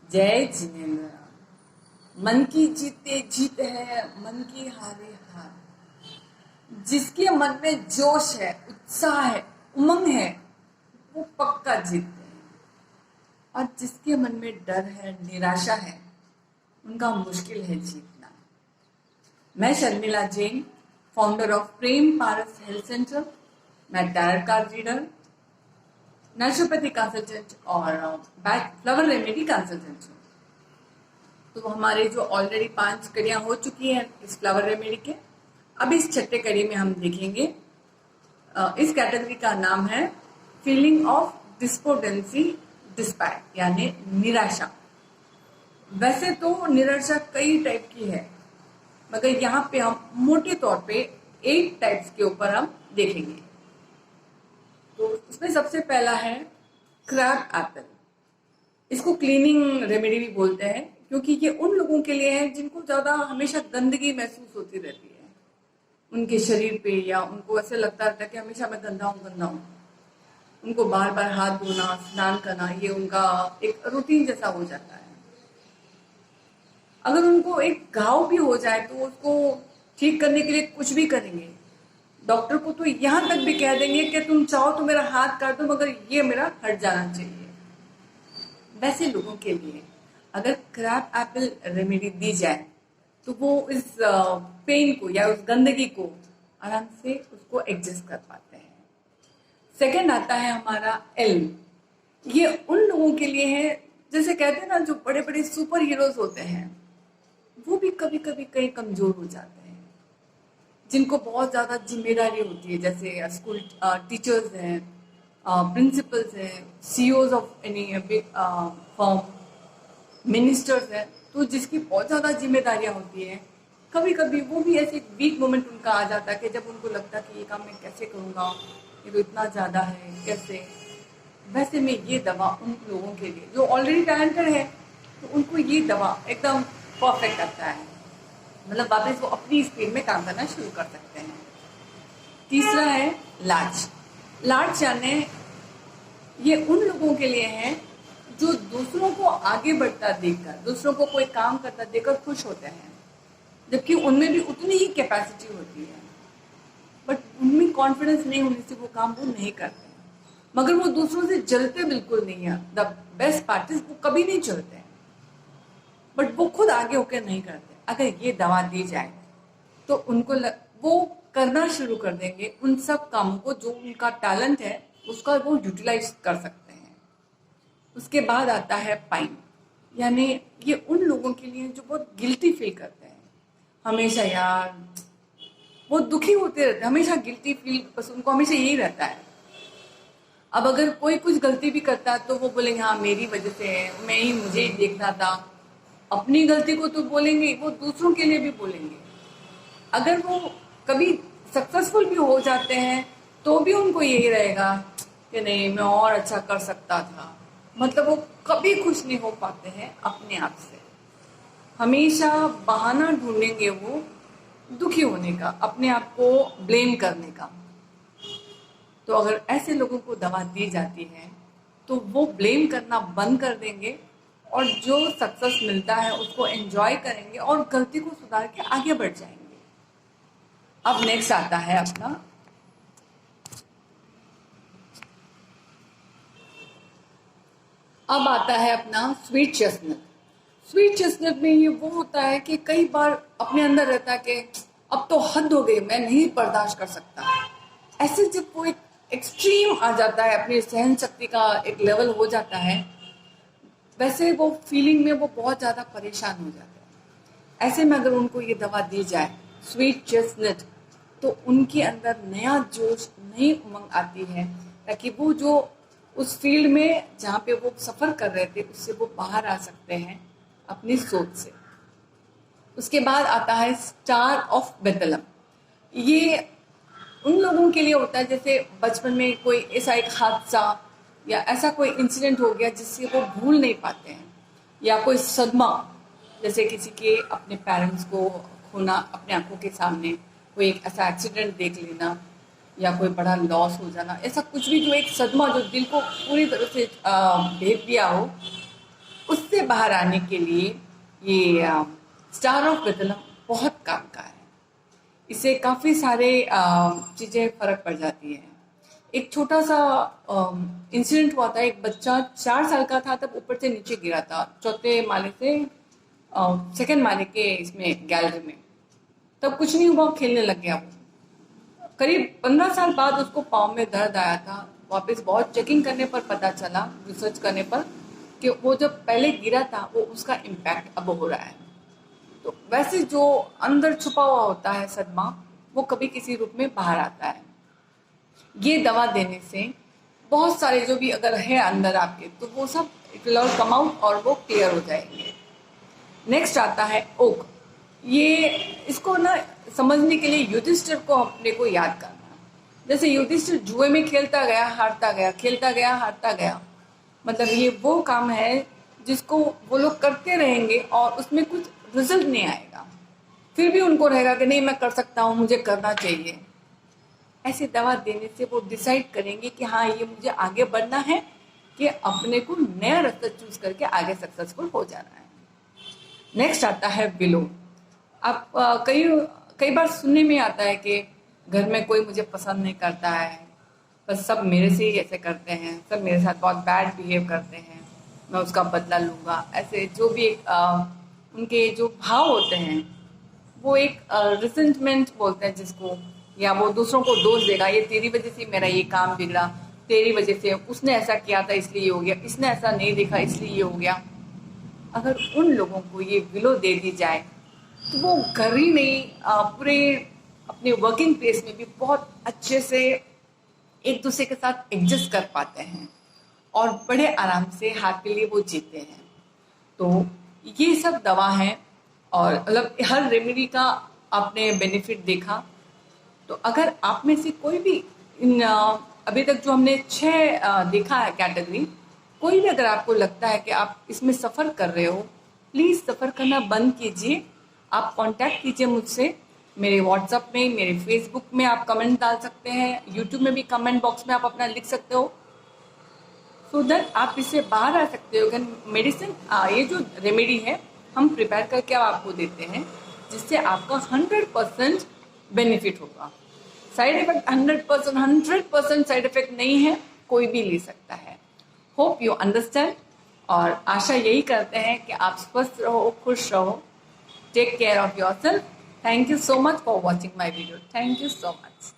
जय जिनेन्द्र। मन की जीते जीत है, मन की हारे हार। जिसके मन में जोश है, उत्साह है, उमंग है, वो पक्का जीतते हैं। और जिसके मन में डर है, निराशा है, उनका मुश्किल है जीतना। मैं Sharmila Jain, founder of Prem Paras health centre. मैं tarot card reader, naturopathy consultant और बैक फ्लावर रेमेडी कंसल्टेंट हूँ। तो हमारे जो ऑलरेडी 5 कड़ियाँ हो चुकी हैं इस फ्लावर रेमेडी के, अब इस छठे कड़ी में हम देखेंगे। इस कैटेगरी का नाम है फीलिंग ऑफ डिस्पोर्डेंसी डिस्पायर, यानी निराशा। वैसे तो निराशा कई टाइप की है, मगर यहाँ पे हम मोटे तौर पे 8 टाइप्स के ऊपर हम देखेंगे। तो उसमें सबसे पहला है क्रैब एप्पल। इसको क्लीनिंग रेमेडी भी बोलते हैं, क्योंकि ये उन लोगों के लिए है जिनको ज्यादा हमेशा गंदगी महसूस होती रहती है उनके शरीर पे, या उनको ऐसे लगता रहता है कि हमेशा मैं गंदा हूँ। उनको बार बार हाथ धोना, स्नान करना, ये उनका एक रूटीन जैसा हो जाता है। अगर उनको एक घाव भी हो जाए तो उसको ठीक करने के लिए कुछ भी करेंगे। डॉक्टर को तो यहाँ तक भी कह देंगे कि तुम चाहो तो मेरा हाथ काट दो, मगर ये मेरा हट जाना चाहिए। वैसे लोगों के लिए अगर क्रैब एप्पल रेमेडी दी जाए तो वो इस पेन को या उस गंदगी को आराम से उसको एडजस्ट कर पाते हैं। सेकंड आता है हमारा एल्म। ये उन लोगों के लिए है, जैसे कहते हैं ना, जो बड़े बड़े सुपर हीरोज होते हैं वो भी कभी कभी कहीं कमजोर हो जाते हैं, जिनको बहुत ज्यादा जिम्मेदारी होती है, जैसे स्कूल टीचर्स हैं, प्रिंसिपल्स हैं, CEOs of any big firm, ministers हैं, तो जिसकी बहुत ज़्यादा जिम्मेदारियां होती हैं। कभी कभी वो भी ऐसे वीक मोमेंट उनका आ जाता है कि जब उनको लगता है कि ये काम मैं कैसे करूँगा, ये तो इतना ज़्यादा है, कैसे। वैसे में ये दवा उन लोगों के लिए जो ऑलरेडी टैलेंटेड है, तो उनको ये दवा एकदम परफेक्ट लगता है। मतलब वापस वो अपनी स्पीड में काम करना शुरू कर सकते हैं। तीसरा है लार्ज। लार्ज यानी ये उन लोगों के लिए है जो दूसरों को आगे बढ़ता देखकर, दूसरों को कोई काम करता देखकर खुश होते हैं, जबकि उनमें भी उतनी ही कैपेसिटी होती है, बट उनमें कॉन्फिडेंस नहीं होने से वो काम वो नहीं करते। मगर वो दूसरों से जलते बिल्कुल नहीं है। द बेस्ट पार्ट इज वो कभी नहीं चलते हैं, बट वो खुद आगे होकर नहीं करते। अगर ये दवा दी जाए तो उनको वो करना शुरू कर देंगे उन सब कामों को जो उनका टैलेंट है उसका वो यूटिलाइज कर सकते हैं। उसके बाद आता है पाइन, यानी ये उन लोगों के लिए जो बहुत गिल्टी फील करते हैं, हमेशा यार वो दुखी होते रहते हैं, हमेशा गिल्टी फील, बस उनको हमेशा यही रहता है। अब अगर कोई कुछ गलती भी करता है तो वो बोलेंगे हाँ मेरी वजह से है, मुझे ही देखना था। अपनी गलती को तो बोलेंगे, वो दूसरों के लिए भी बोलेंगे। अगर वो कभी सक्सेसफुल भी हो जाते हैं तो भी उनको यही रहेगा कि नहीं मैं और अच्छा कर सकता था। मतलब वो कभी खुश नहीं हो पाते हैं अपने आप से, हमेशा बहाना ढूंढेंगे वो दुखी होने का, अपने आप को ब्लेम करने का। तो अगर ऐसे लोगों को दवा दी जाती है तो वो ब्लेम करना बंद कर देंगे और जो सक्सेस मिलता है उसको एंजॉय करेंगे और गलती को सुधार के आगे बढ़ जाएंगे। अब नेक्स्ट आता है अपना अब आता है अपना स्वीट चेस्टनट। स्वीट चेस्टनट में ये वो होता है कि कई बार अपने अंदर रहता है कि अब तो हद हो गई, मैं नहीं बर्दाश्त कर सकता। ऐसे जब वो एक एक्सट्रीम आ जाता है, अपनी सहन शक्ति का एक लेवल हो जाता है, वैसे वो फीलिंग में वो बहुत ज़्यादा परेशान हो जाते हैं। ऐसे में अगर उनको ये दवा दी जाए स्वीट चेस्टनट, तो उनके अंदर नया जोश, नई उमंग आती है, ताकि वो जो उस फील्ड में जहाँ पे वो सफ़र कर रहे थे उससे वो बाहर आ सकते हैं अपनी सोच से। उसके बाद आता है स्टार ऑफ बेथलम। ये उन लोगों के लिए होता है जैसे बचपन में कोई ऐसा एक हादसा या ऐसा कोई इंसिडेंट हो गया जिससे वो भूल नहीं पाते हैं, या कोई सदमा, जैसे किसी के अपने पेरेंट्स को खोना अपने आंखों के सामने, कोई एक ऐसा एक्सीडेंट देख लेना या कोई बड़ा लॉस हो जाना, ऐसा कुछ भी जो एक सदमा जो दिल को पूरी तरह से भेद दिया हो, उस उससे बाहर आने के लिए ये स्टार ऑफ बेथलेहम बहुत काम का है। इससे काफ़ी सारे चीज़ें फ़र्क पड़ जाती है। एक छोटा सा इंसिडेंट हुआ था। एक बच्चा 4 साल का था तब ऊपर से नीचे गिरा था, चौथे माले से सेकंड माले के इसमें गैलरी में। तब कुछ नहीं हुआ, खेलने लग गया वो। करीब 15 साल बाद उसको पाँव में दर्द आया था। वापस बहुत चेकिंग करने पर पता चला, रिसर्च करने पर, कि वो जब पहले गिरा था वो उसका इम्पैक्ट अब हो रहा है। तो वैसे जो अंदर छुपा हुआ होता है सदमा, वो कभी किसी रूप में बाहर आता है। ये दवा देने से बहुत सारे जो भी अगर है अंदर आपके, तो वो सब it will all come out और वो क्लियर हो जाएंगे। नेक्स्ट आता है ओक। ये इसको ना समझने के लिए युधिष्ठिर को अपने को याद करना। जैसे युधिष्ठिर जुए में खेलता गया, हारता गया, खेलता गया, हारता गया। मतलब ये वो काम है जिसको वो लोग करते रहेंगे और उसमें कुछ रिजल्ट नहीं आएगा, फिर भी उनको रहेगा कि नहीं मैं कर सकता हूँ, मुझे करना चाहिए। ऐसी दवा देने से वो डिसाइड करेंगे कि हाँ ये मुझे आगे बढ़ना है, कि अपने को नया रास्ता चूज करके आगे सक्सेसफुल हो जाना है। नेक्स्ट आता है विलो। आप कई बार सुनने में आता है कि घर में कोई मुझे पसंद नहीं करता है, बस सब मेरे से ही ऐसे करते हैं, सब मेरे साथ बहुत बैड बिहेव करते हैं, मैं उसका बदला लूँगा। ऐसे जो भी उनके जो भाव होते हैं, वो एक रिसेंटमेंट बोलते हैं जिसको, या वो दूसरों को दोष देगा, ये तेरी वजह से मेरा ये काम बिगड़ा, तेरी वजह से, उसने ऐसा किया था इसलिए ये हो गया, इसने ऐसा नहीं देखा इसलिए ये हो गया। अगर उन लोगों को ये विलो दे दी जाए तो वो घर ही नहीं, पूरे अपने वर्किंग प्लेस में भी बहुत अच्छे से एक दूसरे के साथ एडजस्ट कर पाते हैं और बड़े आराम से हैप्पीली वो जीते हैं। तो ये सब दवा है और मतलब हर रेमेडी का आपने बेनिफिट देखा। तो अगर आप में से कोई भी इन अभी तक जो हमने 6 देखा है कैटेगरी, कोई भी अगर आपको लगता है कि आप इसमें सफ़र कर रहे हो, प्लीज़ सफ़र करना बंद कीजिए। आप कांटेक्ट कीजिए मुझसे, मेरे व्हाट्सएप में, मेरे फेसबुक में आप कमेंट डाल सकते हैं, यूट्यूब में भी कमेंट बॉक्स में आप अपना लिख सकते हो, सो दैट आप इससे बाहर आ सकते हो। मेडिसिन ये जो रेमेडी है हम प्रिपेयर करके आपको देते हैं, जिससे आपका 100% बेनिफिट होगा। साइड इफेक्ट 100% साइड इफेक्ट नहीं है, कोई भी ले सकता है। होप यू अंडरस्टैंड, और आशा यही करते हैं कि आप स्वस्थ रहो, खुश रहो। Take care of yourself. Thank you so much for watching my video. Thank you so much.